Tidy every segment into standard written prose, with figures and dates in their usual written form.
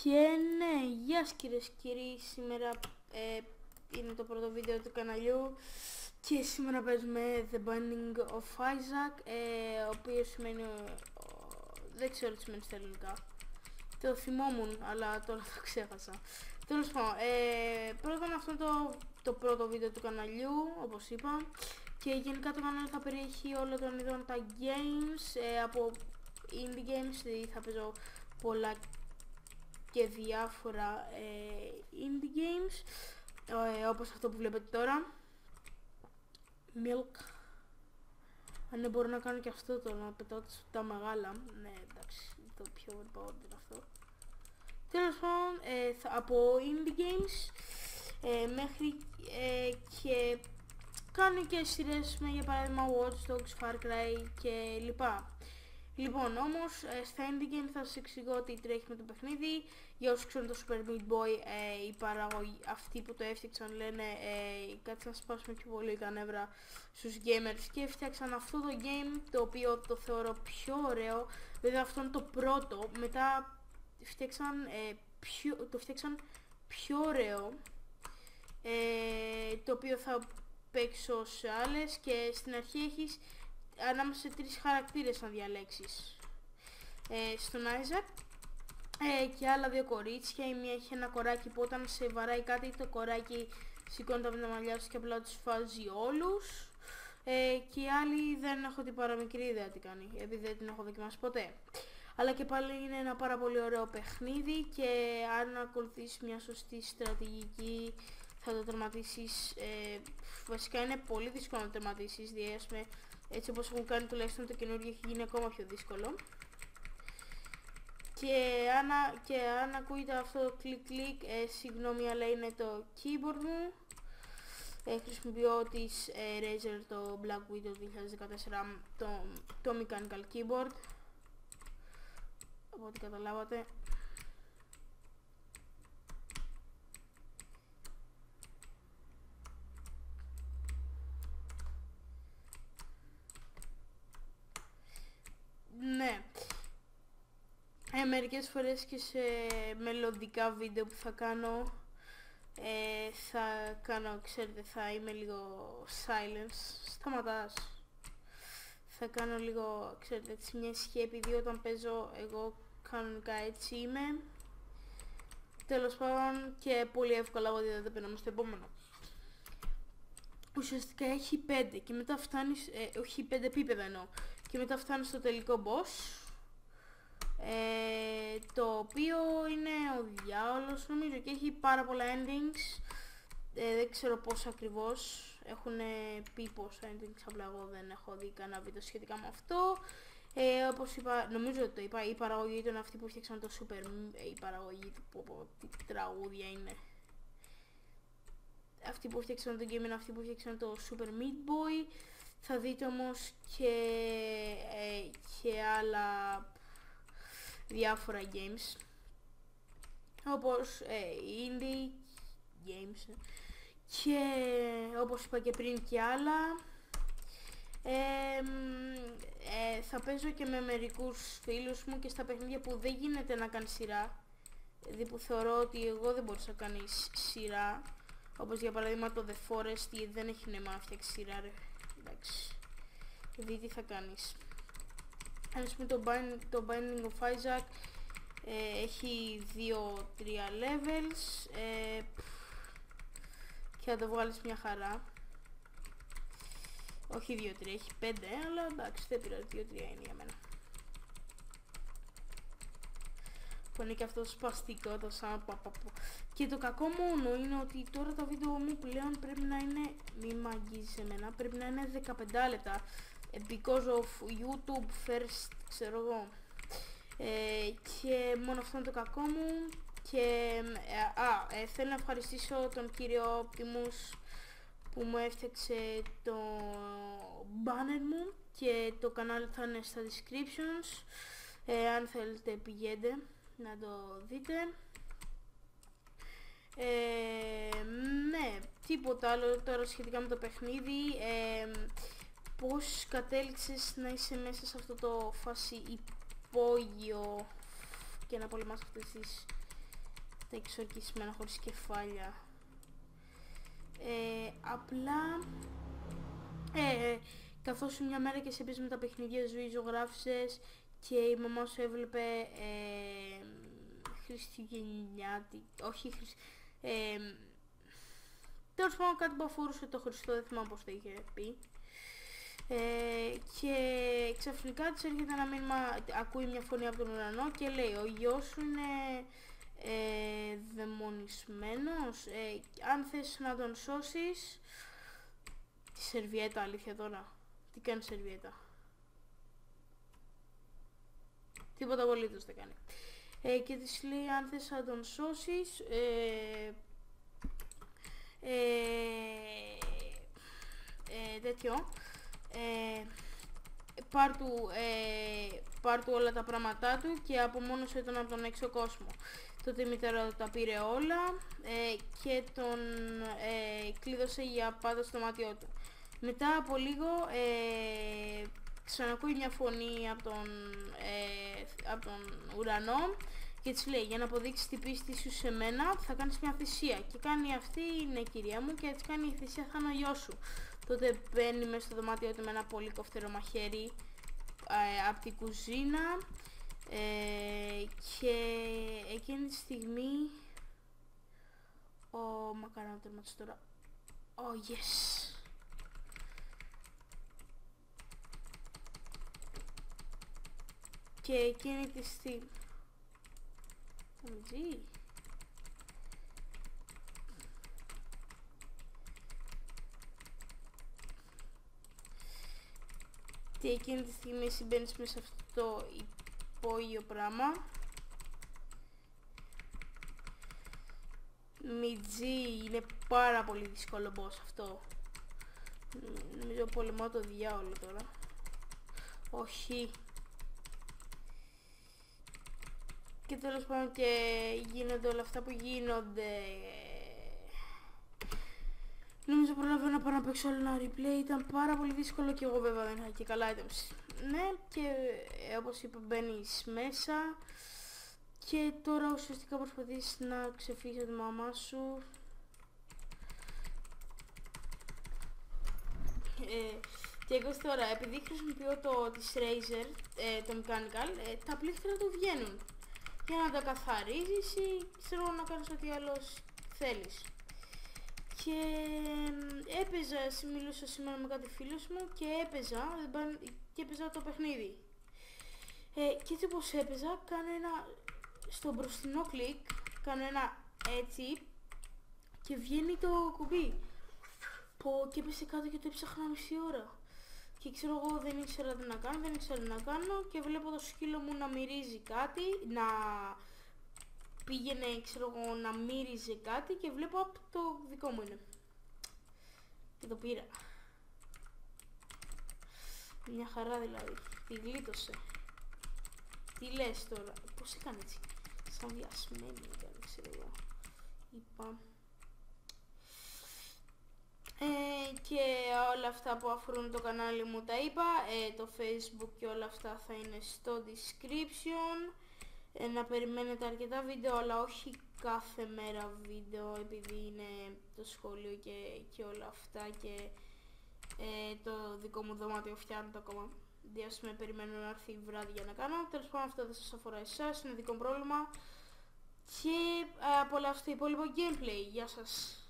Και ναι, γεια σας κυρίες και κύριοι, σήμερα είναι το πρώτο βίντεο του καναλιού και σήμερα παίζουμε The Binding of Isaac, ο οποίος σημαίνει, δεν ξέρω τι σημαίνει στα ελληνικά, το θυμόμουν αλλά τώρα το ξέχασα. Τέλος πάντων, πρώτα αυτό είναι το πρώτο βίντεο του καναλιού, όπως είπα, και γενικά το κανάλι θα περιέχει όλο των ειδών τα games, από indie games, δηλαδή θα παίζω πολλά και διάφορα indie games, όπως αυτό που βλέπετε τώρα, Milk. Αν δεν μπορώ να κάνω και αυτό το, να πετάω τα μεγάλα, ναι εντάξει, το πιο overpowered είναι αυτό. Τέλος πάντων, από indie games μέχρι και κάνω και σειρές με, για παράδειγμα, Watch Dogs, Far Cry και λοιπά. Λοιπόν, όμως στα indie game θα σας εξηγώ τι τρέχει με το παιχνίδι. Για όσους ξέρουν το Super Meat Boy, οι παραγωγοί, αυτοί που το έφτιαξαν, λένε κάτσε να σπάσουμε πιο πολύ τα νεύρα στους gamers και έφτιαξαν αυτό το game, το οποίο το θεωρώ πιο ωραίο. Βέβαια αυτό είναι το πρώτο, μετά το φτιάξαν πιο ωραίο, το οποίο θα παίξω σε άλλες, και στην αρχή έχεις ανάμεσα σε τρεις χαρακτήρες να διαλέξεις, στον Isaac, και άλλα δύο κορίτσια. Η μία έχει ένα κοράκι που όταν σε βαράει κάτι, το κοράκι σηκώνεται από τα μαλλιά σου και απλά τους φάζει όλους, και η άλλη δεν έχω την παραμικρή ιδέα τι κάνει, επειδή δεν την έχω δοκιμάσει ποτέ. Αλλά και πάλι είναι ένα πάρα πολύ ωραίο παιχνίδι και αν ακολουθήσεις μια σωστή στρατηγική θα το τερματίσεις. Βασικά είναι πολύ δύσκολο να το τερματίσεις, διέσμε έτσι όπως έχουν κάνει, τουλάχιστον το καινούργιο έχει γίνει ακόμα πιο δύσκολο. Και αν ακούγεται αυτό το κλικ κλικ, συγγνώμη, αλλά είναι το keyboard μου. Χρησιμοποιώ της Razer το Black Widow 2014, το mechanical keyboard, από ό,τι καταλάβατε. Ναι, μερικές φορές και σε μελλοντικά βίντεο που θα κάνω, θα κάνω, ξέρετε, θα είμαι λίγο silence, σταματάς. Θα κάνω λίγο, ξέρετε, έτσι μια ησυχία, επειδή όταν παίζω εγώ κανονικά έτσι είμαι. Τέλος πάντων, και πολύ εύκολα ό,τι δεν περνάμε στο επόμενο. Ουσιαστικά έχει 5 και μετά φτάνεις, όχι 5 επίπεδα εννοώ, και μετά φτάνεις στο τελικό boss, το οποίο είναι ο διάολος νομίζω, και έχει πάρα πολλά endings, δεν ξέρω πόσο ακριβώς, έχουν πει πόσα endings, απλά εγώ δεν έχω δει κανένα βίντεο σχετικά με αυτό. Όπως είπα, νομίζω ότι το είπα, η παραγωγή ήταν αυτή που φτιάξαν το Super, η παραγωγή του, τι τραγούδια είναι. Αυτοί που φτιάξαν το game είναι αυτοί που φτιάξαν το Super Meat Boy. Θα δείτε όμως και άλλα διάφορα games, όπως indie games, και όπως είπα και πριν και άλλα. Θα παίζω και με μερικούς φίλους μου και στα παιχνίδια που δεν γίνεται να κάνει σειρά, δηλαδή που θεωρώ ότι εγώ δεν μπορούσα να κάνει σειρά, όπως για παράδειγμα το The Forest, δεν έχει νόημα να φτιάξει σειρά, ρε, εντάξει, δηλαδή τι θα κάνεις. Ας πούμε το Binding of Isaac έχει 2-3 levels, και θα το βγάλεις μια χαρά. Όχι 2-3, έχει 5, αλλά εντάξει, δεν πειράζει, 2-3 είναι για μένα. Που είναι και αυτό σπαστικό, το σαν παπαπου. Και το κακό μόνο είναι ότι τώρα τα βίντεο μου πλέον πρέπει να είναι, μη μ' αγγίζεις εμένα, πρέπει να είναι 15 λεπτά, because of YouTube first, ξέρω εγώ. Και μόνο αυτό είναι το κακό μου. Και θέλω να ευχαριστήσω τον κύριο Optimus που μου έφτιαξε το banner μου, και το κανάλι θα είναι στα descriptions, αν θέλετε πηγαίνετε να το δείτε. Ναι, τίποτα άλλο τώρα σχετικά με το παιχνίδι. Πώς κατέληξες να είσαι μέσα σε αυτό το φάση υπόγειο και να πολεμάς αυτές τις τα εξορκισμένα χωρίς κεφάλια. Απλά καθώς μια μέρα και σε έπαιζε με τα παιχνίδια ζωή ζωγράφισες και η μαμά σου έβλεπε χριστουγεννιάτη, όχι τέλος πάντων κάτι που αφορούσε το Χριστό, δεν θυμάμαι πώς το είχε πει. Και ξαφνικά της έρχεται ένα μήνυμα, ακούει μια φωνή από τον ουρανό και λέει ο γιος σου είναι δαιμονισμένος, αν θες να τον σώσεις. Τη σερβιέτα, αλήθεια τώρα, τι κάνει σερβιέτα? Τίποτα απολύτως δεν κάνει. Και της λέει αν θες να τον σώσεις, τέτοιο, πάρ' του όλα τα πράγματά του και απομόνωσε τον από τον έξω κόσμο. Τότε η μητέρα τα πήρε όλα και τον κλείδωσε για πάντα στο δωμάτιό του. Μετά από λίγο ξανακούει μια φωνή από τον ουρανό και της λέει για να αποδείξεις την πίστη σου σε μένα θα κάνεις μια θυσία. Και κάνει αυτή είναι κυρία μου και έτσι κάνει η θυσία θα είναι ο γιος σου. Τότε μπαίνει μέσα στο δωμάτιό του με ένα πολύ κοφτερό μαχαίρι από την κουζίνα και εκείνη τη στιγμή μακάρι να τερματίσω τώρα. Oh yes! Και εκείνη τη στιγμή και εκείνη τη στιγμή συμπαίνεις μέσα σε αυτό το υπόγειο πράγμα. Μιτζή, είναι πάρα πολύ δύσκολο boss αυτό. Νομίζω πολεμάω το διάολο τώρα. Όχι. Και τέλος πάντων και γίνονται όλα αυτά που γίνονται. Νομίζω προλαβαίνω να πάω να παίξω άλλο ένα replay, ήταν πάρα πολύ δύσκολο και εγώ βέβαια δεν είχα και καλά items. Ναι, και όπως είπα μπαίνεις μέσα και τώρα ουσιαστικά προσπαθείς να ξεφύγεις από τη μαμά σου. Και εγώ τώρα, επειδή χρησιμοποιώ το της Razer, το Mechanical, τα πλήκτρα του βγαίνουν. Για να τα καθαρίζεις ή ξέρω να κάνεις ό,τι άλλο θέλεις. Και μιλούσα σήμερα με κάτι φίλους μου και έπαιζα το παιχνίδι. Και έτσι όπως έπαιζα, κάνω ένα στο μπροστινό κλικ, κάνω ένα έτσι και βγαίνει το κουμπί. Και έπεσε κάτω και το έψαχνα μισή ώρα. Και ξέρω εγώ δεν ήξερα τι να κάνω, δεν ήξερα τι να κάνω και βλέπω το σκύλο μου να μυρίζει κάτι, να πήγαινε ξέρω εγώ να μύριζε κάτι και βλέπω από το δικό μου είναι. Και το πήρα. Μια χαρά δηλαδή, τη γλίτωσε. Τι λες τώρα, πώς έκανε έτσι, σαν διασμένη ήταν ξέρω εγώ. Είπα. Και όλα αυτά που αφορούν το κανάλι μου τα είπα, το Facebook και όλα αυτά θα είναι στο description. Να περιμένετε αρκετά βίντεο, αλλά όχι κάθε μέρα βίντεο, επειδή είναι το σχολείο και όλα αυτά και το δικό μου δωμάτιο φτιάχνω ακόμα. Διότι με περιμένω να έρθει βράδυ για να κάνω. Τέλος πάντων αυτό δεν σας αφορά εσάς, είναι δικό πρόβλημα. Και απολαύστε το υπόλοιπο gameplay. Γεια σας.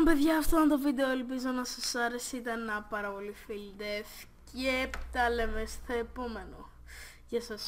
Λοιπόν παιδιά, αυτό ήταν το βίντεο, ελπίζω να σας άρεσε, ήταν ένα πάρα πολύ Field Death και τα λέμε στο επόμενο. Γεια σας.